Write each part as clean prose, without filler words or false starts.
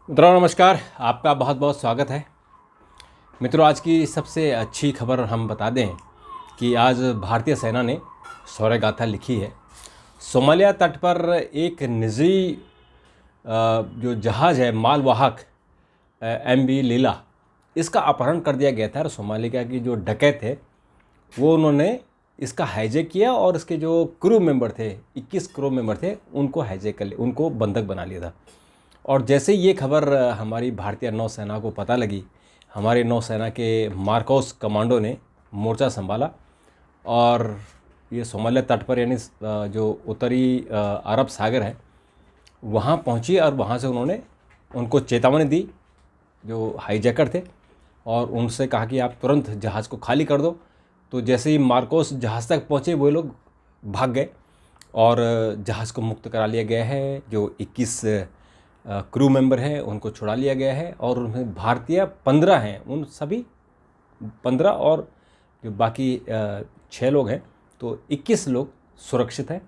मित्रों नमस्कार। आपका बहुत बहुत स्वागत है। मित्रों, आज की सबसे अच्छी खबर हम बता दें कि आज भारतीय सेना ने शौर्य गाथा लिखी है। सोमालिया तट पर एक निजी जो जहाज़ है मालवाहक MV लीला, इसका अपहरण कर दिया गया था। और सोमालिया की जो डकैत थे वो उन्होंने इसका हाईजैक किया और इसके जो क्रू मेंबर थे, 21 क्रू मेंबर थे, उनको हाईजैक कर लिया, उनको बंधक बना लिया था। और जैसे ये खबर हमारी भारतीय नौसेना को पता लगी, हमारी नौसेना के मार्कोस कमांडो ने मोर्चा संभाला और ये सोमालिया तट पर यानी जो उत्तरी अरब सागर है वहाँ पहुँची और वहाँ से उन्होंने उनको चेतावनी दी जो हाईजैकर थे, और उनसे कहा कि आप तुरंत जहाज़ को खाली कर दो। तो जैसे ही मार्कोस जहाज़ तक पहुँचे वो लोग भाग गए और जहाज़ को मुक्त करा लिया गया है। जो 21 क्रू मेंबर हैं उनको छुड़ा लिया गया है और उनमें भारतीय 15 हैं, उन सभी 15 और जो बाकी 6 लोग हैं, तो 21 लोग सुरक्षित हैं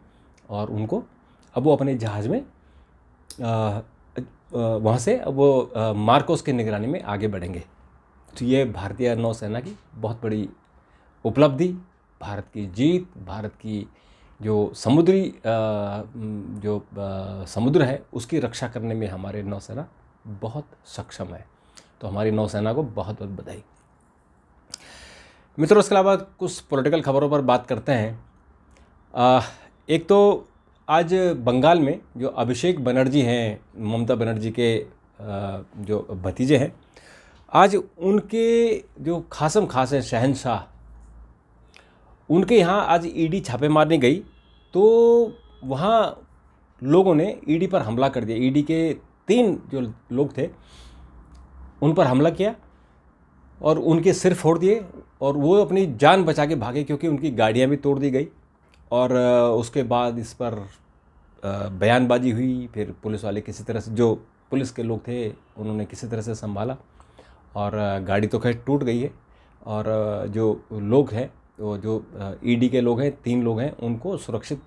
और उनको अब वो अपने जहाज़ में वहाँ से अब वो मार्कोस की निगरानी में आगे बढ़ेंगे। तो ये भारतीय नौसेना की बहुत बड़ी उपलब्धि, भारत की जीत, भारत की जो समुद्र है उसकी रक्षा करने में हमारे नौसेना बहुत सक्षम है। तो हमारी नौसेना को बहुत बहुत बधाई। मित्रों, इसके अलावा कुछ पॉलिटिकल खबरों पर बात करते हैं। एक तो आज बंगाल में जो अभिषेक बनर्जी हैं, ममता बनर्जी के जो भतीजे हैं, आज उनके जो खासम खास हैं शहंशाह, उनके यहाँ आज ईडी छापे मारने गई तो वहाँ लोगों ने ईडी पर हमला कर दिया। ईडी के 3 जो लोग थे उन पर हमला किया और उनके सिर फोड़ दिए और वो अपनी जान बचा के भागे, क्योंकि उनकी गाड़ियाँ भी तोड़ दी गई। और उसके बाद इस पर बयानबाजी हुई। फिर पुलिस वाले किसी तरह से, जो पुलिस के लोग थे उन्होंने किसी तरह से संभाला और गाड़ी तो खैर टूट गई है। और जो लोग हैं, तो जो ईडी के लोग हैं, 3 लोग हैं, उनको सुरक्षित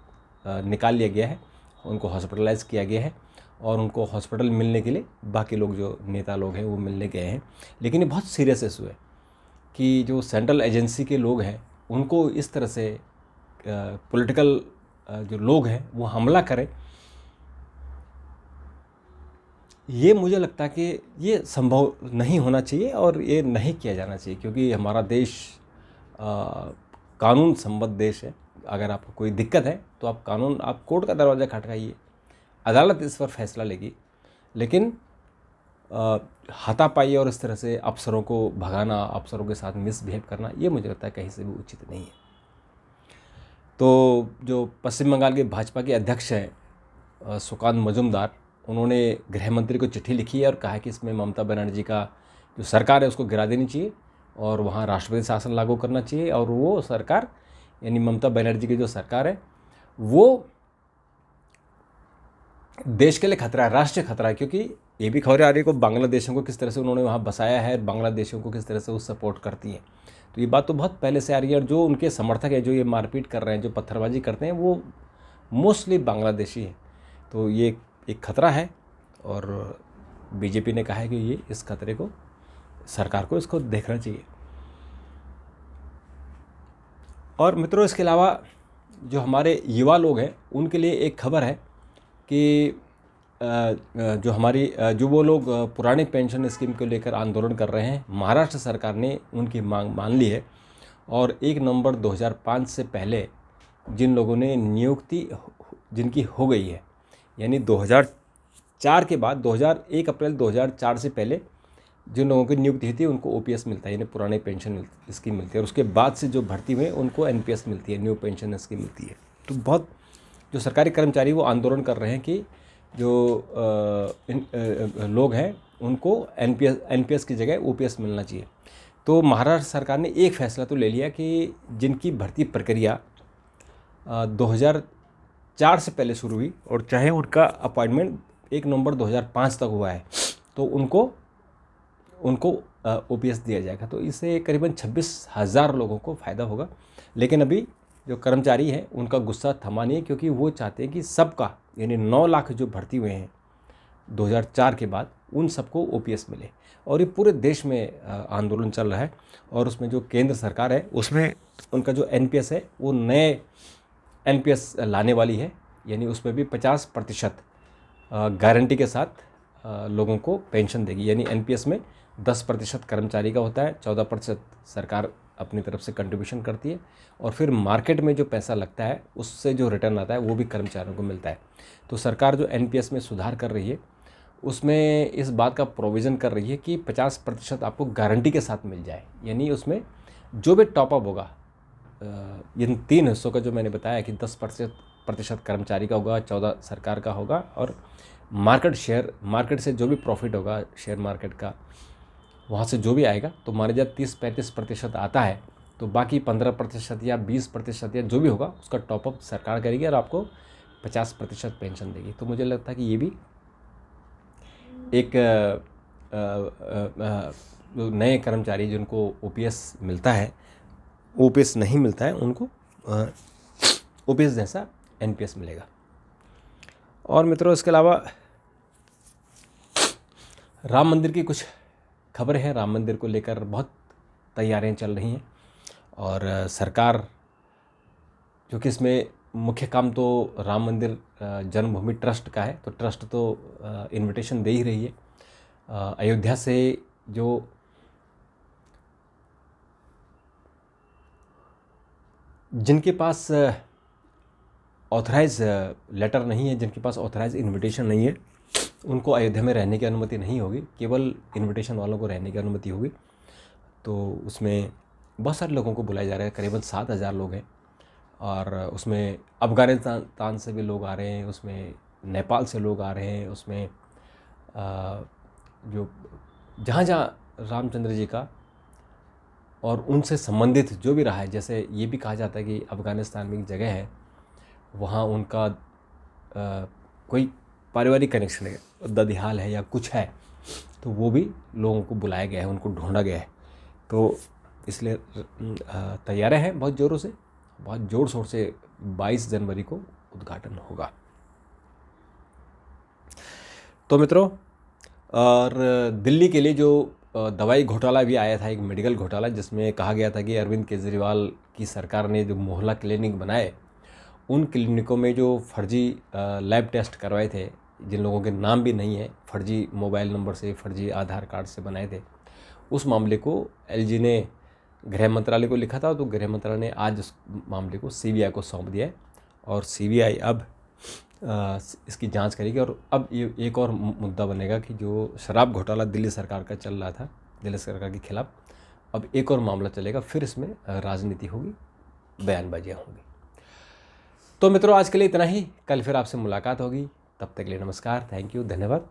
निकाल लिया गया है, उनको हॉस्पिटलाइज किया गया है और उनको हॉस्पिटल मिलने के लिए बाकी लोग जो नेता लोग हैं वो मिलने गए हैं। लेकिन ये बहुत सीरियस इशू है कि जो सेंट्रल एजेंसी के लोग हैं उनको इस तरह से पॉलिटिकल जो लोग हैं वो हमला करें। ये मुझे लगता है कि ये संभव नहीं होना चाहिए और ये नहीं किया जाना चाहिए, क्योंकि हमारा देश कानून संबद्ध देश है। अगर आपको कोई दिक्कत है तो आप कोर्ट का दरवाज़ा खटकाइए, अदालत इस पर फैसला लेगी। लेकिन हाथापाई और इस तरह से अफसरों को भगाना, अफसरों के साथ मिसबिहेव करना, ये मुझे लगता है कहीं से भी उचित नहीं है। तो जो पश्चिम बंगाल के भाजपा के अध्यक्ष हैं सुकांत मजूमदार, उन्होंने गृह मंत्री को चिट्ठी लिखी है और कहा कि इसमें ममता बनर्जी का जो सरकार है उसको गिरा देनी चाहिए और वहाँ राष्ट्रपति शासन लागू करना चाहिए। और वो सरकार यानी ममता बनर्जी की जो सरकार है वो देश के लिए खतरा है, राष्ट्रीय खतरा है। क्योंकि ये भी खबरें आ रही है को बांग्लादेशियों को किस तरह से उन्होंने वहाँ बसाया है, बांग्लादेशियों को किस तरह से वो सपोर्ट करती हैं। तो ये बात तो बहुत पहले से आ रही है। और जो उनके समर्थक हैं, जो ये मारपीट कर रहे हैं, जो पत्थरबाजी करते हैं, वो मोस्टली बांग्लादेशी हैं। तो ये एक खतरा है और बीजेपी ने कहा है कि ये इस खतरे को, सरकार को इसको देखना चाहिए। और मित्रों, इसके अलावा जो हमारे युवा लोग हैं उनके लिए एक खबर है कि जो वो लोग पुरानी पेंशन स्कीम को लेकर आंदोलन कर रहे हैं, महाराष्ट्र सरकार ने उनकी मांग मान ली है। और 1 नवंबर 2005 से पहले जिन लोगों ने नियुक्ति जिनकी हो गई है, यानी 2004 के बाद 1 अप्रैल 2004 से पहले जिन लोगों की नियुक्ति हुई थी उनको OPS मिलता है, यानी पुरानी पेंशन स्कीम मिलती है। और उसके बाद से जो भर्ती हुए उनको NPS मिलती है, न्यू पेंशन स्कीम मिलती है। तो बहुत जो सरकारी कर्मचारी वो आंदोलन कर रहे हैं कि जो लोग हैं उनको NPS की जगह OPS मिलना चाहिए। तो महाराष्ट्र सरकार ने एक फ़ैसला तो ले लिया कि जिनकी भर्ती प्रक्रिया 2004 से पहले शुरू हुई और चाहे उनका अपॉइंटमेंट 1 नवंबर 2005 तक हुआ है, तो उनको OPS दिया जाएगा। तो इससे करीबन 26,000 लोगों को फ़ायदा होगा। लेकिन अभी जो कर्मचारी हैं उनका गुस्सा थमा नहीं है, क्योंकि वो चाहते हैं कि सबका, यानी 9 लाख जो भर्ती हुए हैं 2004 के बाद, उन सबको ओपीएस मिले। और ये पूरे देश में आंदोलन चल रहा है। और उसमें जो केंद्र सरकार है उसमें उनका जो एनपीएस है वो नए एनपीएस लाने वाली है, यानी उसमें भी 50% गारंटी के साथ लोगों को पेंशन देगी। यानी एनपीएस में 10% कर्मचारी का होता है, 14% सरकार अपनी तरफ से कंट्रीब्यूशन करती है, और फिर मार्केट में जो पैसा लगता है उससे जो रिटर्न आता है वो भी कर्मचारियों को मिलता है। तो सरकार जो एनपीएस में सुधार कर रही है उसमें इस बात का प्रोविज़न कर रही है कि 50% आपको गारंटी के साथ मिल जाए। यानी उसमें जो भी टॉपअप होगा, इन 3 हिस्सों का जो मैंने बताया कि 10% कर्मचारी का होगा, 14 सरकार का होगा, और मार्केट से जो भी प्रॉफिट होगा शेयर मार्केट का, वहाँ से जो भी आएगा, तो माने जब 30-35% आता है तो बाकी 15% या 20% या जो भी होगा उसका टॉपअप सरकार करेगी और आपको 50% पेंशन देगी। तो मुझे लगता है कि ये भी एक जो नए कर्मचारी जिनको ओपीएस मिलता है, ओपीएस नहीं मिलता है, उनको ओपीएस जैसा एनपीएस मिलेगा। और मित्रों, इसके अलावा राम मंदिर की कुछ खबर है। राम मंदिर को लेकर बहुत तैयारियां चल रही हैं, और सरकार, क्योंकि इसमें मुख्य काम तो राम मंदिर जन्मभूमि ट्रस्ट का है, तो ट्रस्ट तो इनविटेशन दे ही रही है। अयोध्या से जो जिनके पास ऑथराइज लेटर नहीं है, जिनके पास ऑथराइज इनविटेशन नहीं है, उनको अयोध्या में रहने की अनुमति नहीं होगी, केवल इनविटेशन वालों को रहने की अनुमति होगी। तो उसमें बहुत सारे लोगों को बुलाया जा रहा है, करीबन 7,000 लोग हैं, और उसमें अफ़गानिस्तान से भी लोग आ रहे हैं, उसमें नेपाल से लोग आ रहे हैं, उसमें जो जहाँ रामचंद्र जी का और उनसे संबंधित जो भी रहा है, जैसे ये भी कहा जाता है कि अफ़गानिस्तान में एक जगह है, वहाँ उनका कोई पारिवारिक कनेक्शन है, ददिहाल है या कुछ है, तो वो भी लोगों को बुलाया गया है, उनको ढूंढा गया है। तो इसलिए तैयारियां हैं बहुत ज़ोरों से, बहुत ज़ोर शोर से 22 जनवरी को उद्घाटन होगा। तो मित्रों, और दिल्ली के लिए जो दवाई घोटाला भी आया था, एक मेडिकल घोटाला, जिसमें कहा गया था कि अरविंद केजरीवाल की सरकार ने जो मोहल्ला क्लिनिक बनाए, उन क्लिनिकों में जो फर्जी लैब टेस्ट करवाए थे, जिन लोगों के नाम भी नहीं है, फर्जी मोबाइल नंबर से, फर्जी आधार कार्ड से बनाए थे, उस मामले को एलजी ने गृह मंत्रालय को लिखा था। तो गृह मंत्रालय ने आज उस मामले को सीबीआई को सौंप दिया है, और सीबीआई अब इसकी जांच करेगी। और अब ये एक और मुद्दा बनेगा कि जो शराब घोटाला दिल्ली सरकार का चल रहा था, दिल्ली सरकार के खिलाफ, अब एक और मामला चलेगा, फिर इसमें राजनीति होगी, बयानबाजियाँ होंगी। तो मित्रों, आज के लिए इतना ही। कल फिर आपसे मुलाकात होगी, तब तक के लिए नमस्कार, थैंक यू, धन्यवाद।